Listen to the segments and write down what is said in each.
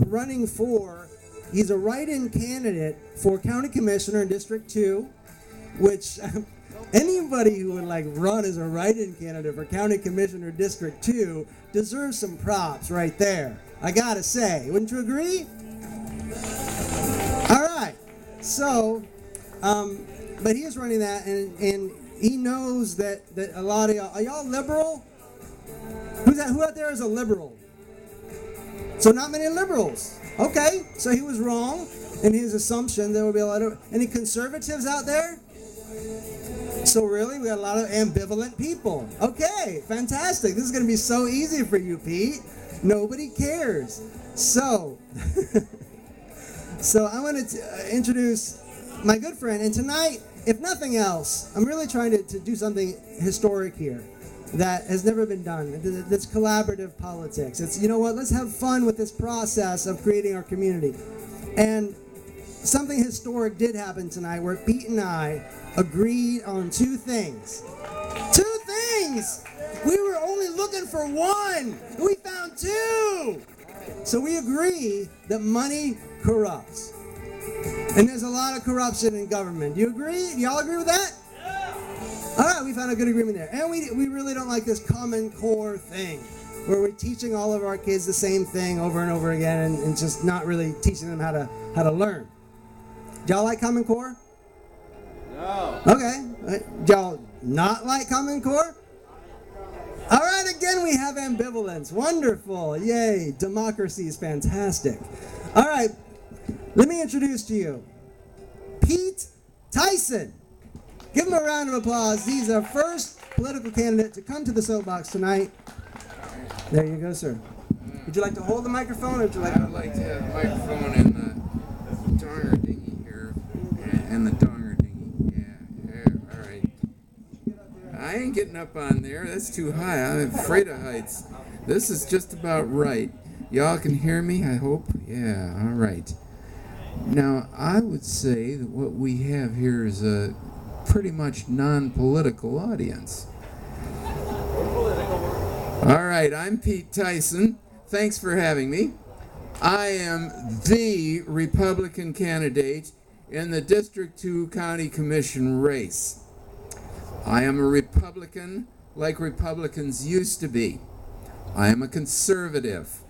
running for, he's a write-in candidate for county commissioner in District 2, which anybody who would like run as a write-in candidate for county commissioner District 2 deserves some props right there. I gotta say, wouldn't you agree? All right, so, but he is running that, and he knows that a lot of y'all, are y'all liberal? Who out there is a liberal? So not many liberals. Okay, so he was wrong in his assumption there would be a lot of, any conservatives out there? So really, we got a lot of ambivalent people. Okay, fantastic. This is going to be so easy for you, Pete. Nobody cares. So, so I want to introduce my good friend. And tonight, if nothing else, I'm really trying to do something historic here that has never been done. That's collaborative politics. It's, you know what, let's have fun with this process of creating our community. And something historic did happen tonight where Pete and I agreed on two things. Two things! We were only looking for one, and we found two! So we agree that money corrupts. And there's a lot of corruption in government. Do you agree? Do y'all agree with that? All right, we found a good agreement there. And we really don't like this Common Core thing, where we're teaching all of our kids the same thing over and over again and just not really teaching them how to learn. Do y'all like Common Core? No. Okay. Do y'all not like Common Core? All right, again we have ambivalence. Wonderful. Yay. Democracy is fantastic. All right, let me introduce to you Pete Tyson. Give him a round of applause. He's our first political candidate to come to the soapbox tonight. There you go, sir. Would you like to hold the microphone, or would you like? I would like to have the microphone in the donger dinghy here, and the donger dinghy. Yeah, all right. I ain't getting up on there. That's too high. I'm afraid of heights. This is just about right. Y'all can hear me, I hope? Yeah, all right. Now, I would say that what we have here is a pretty much non-political audience. All right, I'm Pete Tyson. Thanks for having me. I am the Republican candidate in the District 2 County Commission race. I am a Republican like Republicans used to be. I am a conservative.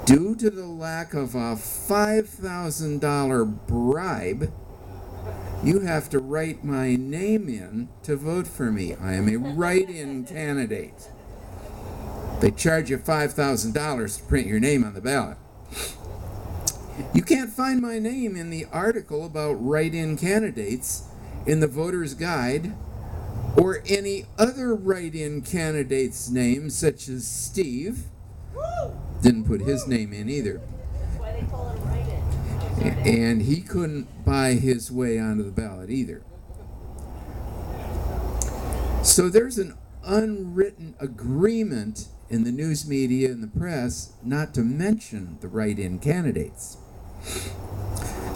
Due to the lack of a $5,000 bribe, you have to write my name in to vote for me. I am a write-in candidate. They charge you $5,000 to print your name on the ballot. You can't find my name in the article about write-in candidates in the voter's guide, or any other write-in candidate's name, such as Steve. Didn't put his name in either. And he couldn't buy his way onto the ballot either. So there's an unwritten agreement in the news media and the press not to mention the write-in candidates.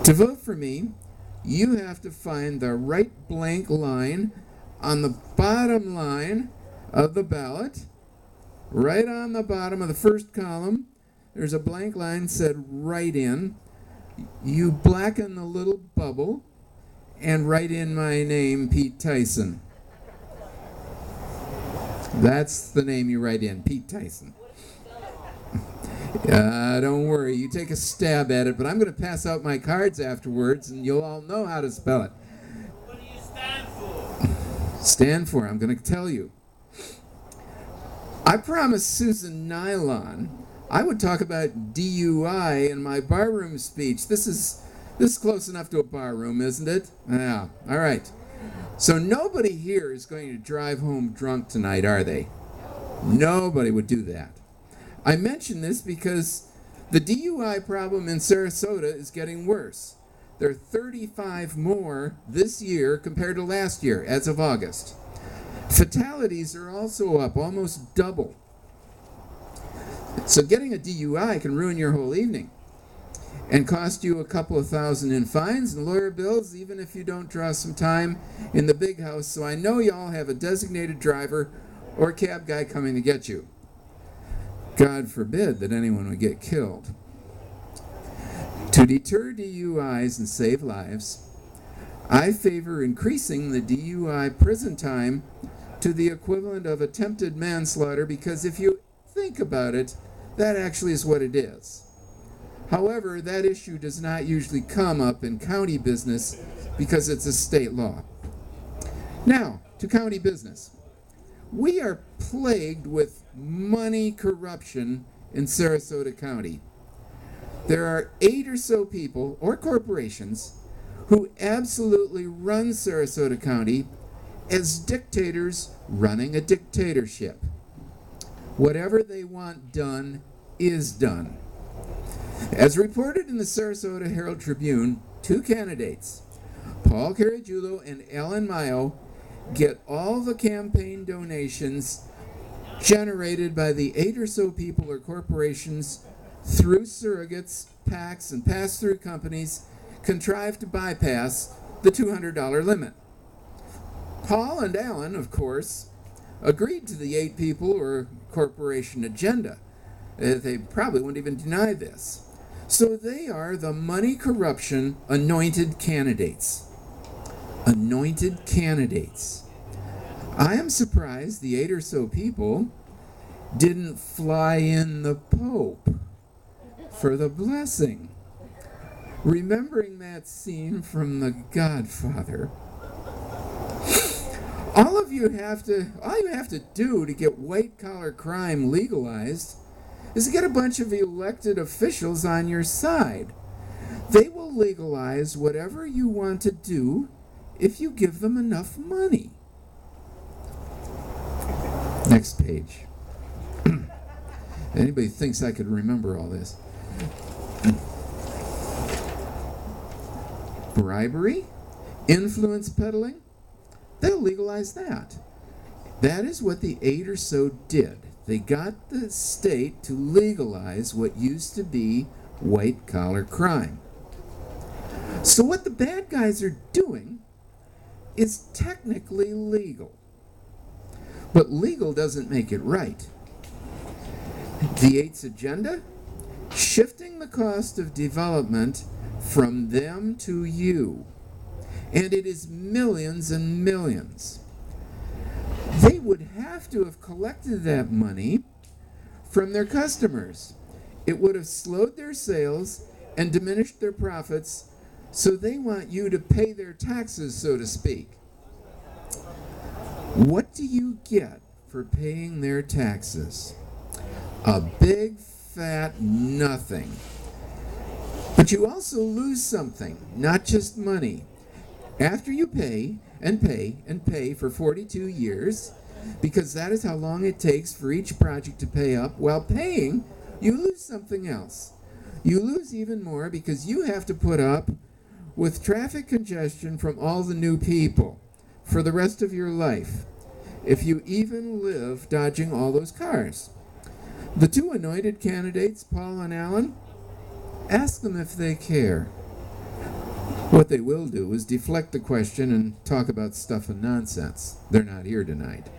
To vote for me, you have to find the right blank line on the bottom line of the ballot. Right on the bottom of the first column, there's a blank line said write-in. You blacken the little bubble and write in my name, Pete Tyson. That's the name you write in, Pete Tyson. Don't worry, you take a stab at it, but I'm going to pass out my cards afterwards and you'll all know how to spell it. What do you stand for? Stand for, I'm going to tell you. I promised Susan Nylon I would talk about DUI in my barroom speech. This is close enough to a barroom, isn't it? Yeah, all right. So nobody here is going to drive home drunk tonight, are they? Nobody would do that. I mention this because the DUI problem in Sarasota is getting worse. There are 35 more this year compared to last year, as of August. Fatalities are also up, almost double. So getting a DUI can ruin your whole evening and cost you a couple of $1,000 in fines and lawyer bills, even if you don't draw some time in the big house. So I know y'all have a designated driver or cab guy coming to get you. God forbid that anyone would get killed. To deter DUIs and save lives, I favor increasing the DUI prison time to the equivalent of attempted manslaughter, because if you think about it, that actually is what it is. However, that issue does not usually come up in county business because it's a state law. Now, to county business. We are plagued with money corruption in Sarasota County. There are 8 or so people or corporations who absolutely run Sarasota County as dictators running a dictatorship. Whatever they want done is done. As reported in the Sarasota Herald Tribune, 2 candidates, Paul Caragiulo and Alan Mayo, get all the campaign donations generated by the 8 or so people or corporations through surrogates, PACs, and pass-through companies contrived to bypass the $200 limit. Paul and Alan, of course, agreed to the 8 people or corporation agenda. They probably wouldn't even deny this. So they are the money corruption anointed candidates. Anointed candidates. I am surprised the 8 or so people didn't fly in the Pope for the blessing. Remembering that scene from The Godfather, all you have to do to get white-collar crime legalized is to get a bunch of elected officials on your side. They will legalize whatever you want to do if you give them enough money. Next page. Anybody thinks I could remember all this? Bribery? Influence peddling? They'll legalize that. That is what the 8 or so did. They got the state to legalize what used to be white-collar crime. So what the bad guys are doing is technically legal. But legal doesn't make it right. The 8's agenda? Shifting the cost of development from them to you. And it is millions and millions. They would have to have collected that money from their customers. It would have slowed their sales and diminished their profits, so they want you to pay their taxes, so to speak. What do you get for paying their taxes? A big fat nothing. But you also lose something, not just money. After you pay and pay and pay for 42 years, because that is how long it takes for each project to pay up, while paying, you lose something else. You lose even more because you have to put up with traffic congestion from all the new people for the rest of your life, if you even live dodging all those cars. The 2 anointed candidates, Paul and Alan, ask them if they care. What they will do is deflect the question and talk about stuff and nonsense. They're not here tonight.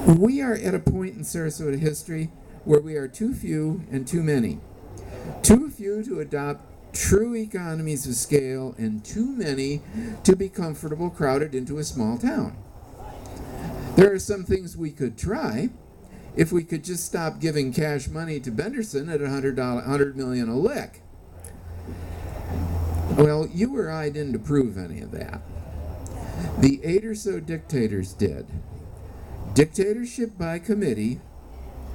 We are at a point in Sarasota history where we are too few and too many. Too few to adopt true economies of scale, and too many to be comfortable crowded into a small town. There are some things we could try. If we could just stop giving cash money to Benderson at $100 million a lick. Well, you or I didn't approve any of that. The 8 or so dictators did. Dictatorship by committee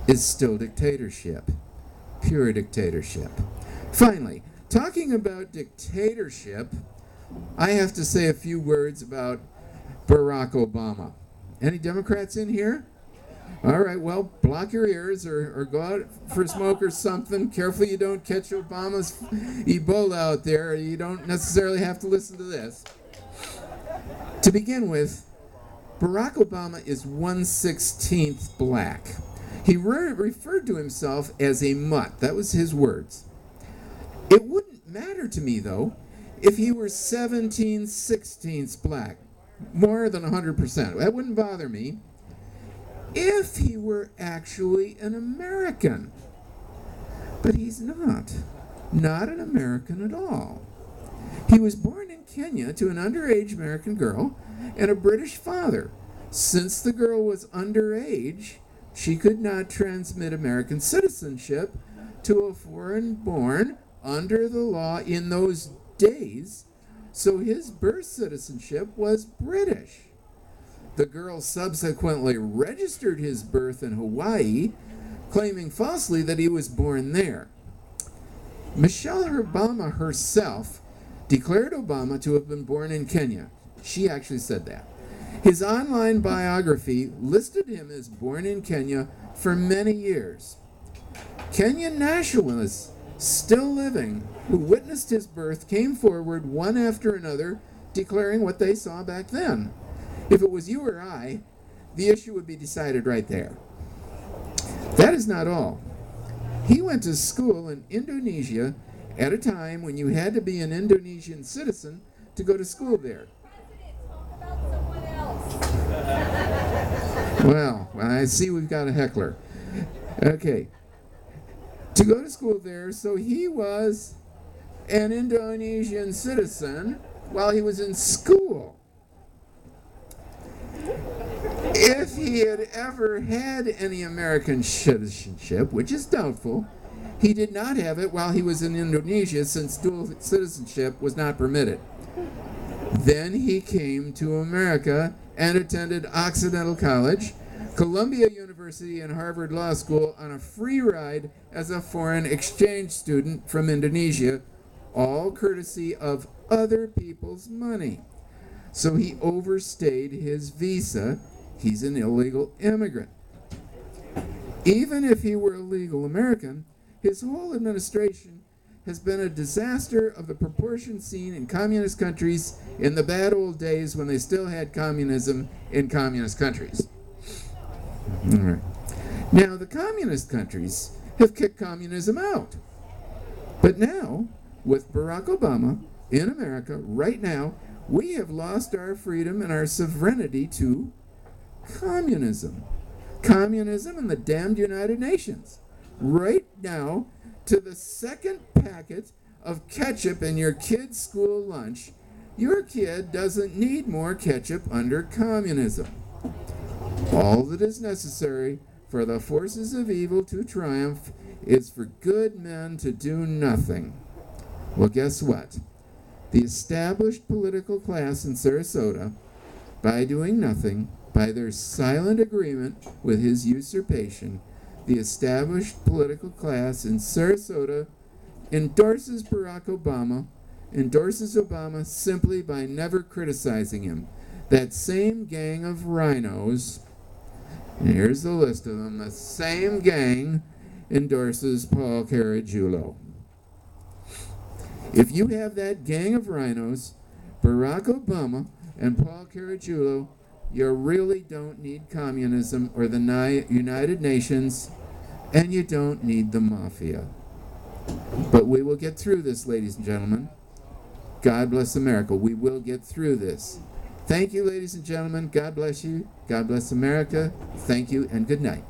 is still dictatorship. Pure dictatorship. Finally, talking about dictatorship, I have to say a few words about Barack Obama. Any Democrats in here? All right, well, block your ears or go out for a smoke or something. Careful you don't catch Obama's Ebola out there. You don't necessarily have to listen to this. To begin with, Barack Obama is 1/16 black. He referred to himself as a mutt. That was his words. It wouldn't matter to me, though, if he were 17/16 black, more than 100%. That wouldn't bother me. if he were actually an American. But he's not. Not an American at all. He was born in Kenya to an underage American girl and a British father. Since the girl was underage, she could not transmit American citizenship to a foreign-born under the law in those days, so his birth citizenship was British. The girl subsequently registered his birth in Hawaii, claiming falsely that he was born there. Michelle Obama herself declared Obama to have been born in Kenya. She actually said that. His online biography listed him as born in Kenya for many years. Kenyan nationalists still living who witnessed his birth came forward one after another declaring what they saw back then. If it was you or I, the issue would be decided right there. That is not all. He went to school in Indonesia at a time when you had to be an Indonesian citizen to go to school there. Well, I see we've got a heckler. Okay. To go to school there, so he was an Indonesian citizen while he was in school. If he had ever had any American citizenship, which is doubtful, he did not have it while he was in Indonesia since dual citizenship was not permitted. Then he came to America and attended Occidental College, Columbia University, and Harvard Law School on a free ride as a foreign exchange student from Indonesia, all courtesy of other people's money. So he overstayed his visa. He's an illegal immigrant. Even if he were a legal American, his whole administration has been a disaster of the proportion seen in communist countries in the bad old days when they still had communism in communist countries. All right. Now, the communist countries have kicked communism out. But now, with Barack Obama in America right now, we have lost our freedom and our sovereignty to communism. Communism and the damned United Nations. Right now, to the second packet of ketchup in your kid's school lunch, your kid doesn't need more ketchup under communism. All that is necessary for the forces of evil to triumph is for good men to do nothing. Well, guess what? The established political class in Sarasota, by doing nothing, by their silent agreement with his usurpation, the established political class in Sarasota endorses Barack Obama, endorses Obama simply by never criticizing him. That same gang of rhinos, and here's the list of them, the same gang endorses Paul Caragiulo. If you have that gang of rhinos, Barack Obama and Paul Caragiulo, you really don't need communism or the United Nations, and you don't need the mafia. But we will get through this, ladies and gentlemen. God bless America. We will get through this. Thank you, ladies and gentlemen. God bless you. God bless America. Thank you, and good night.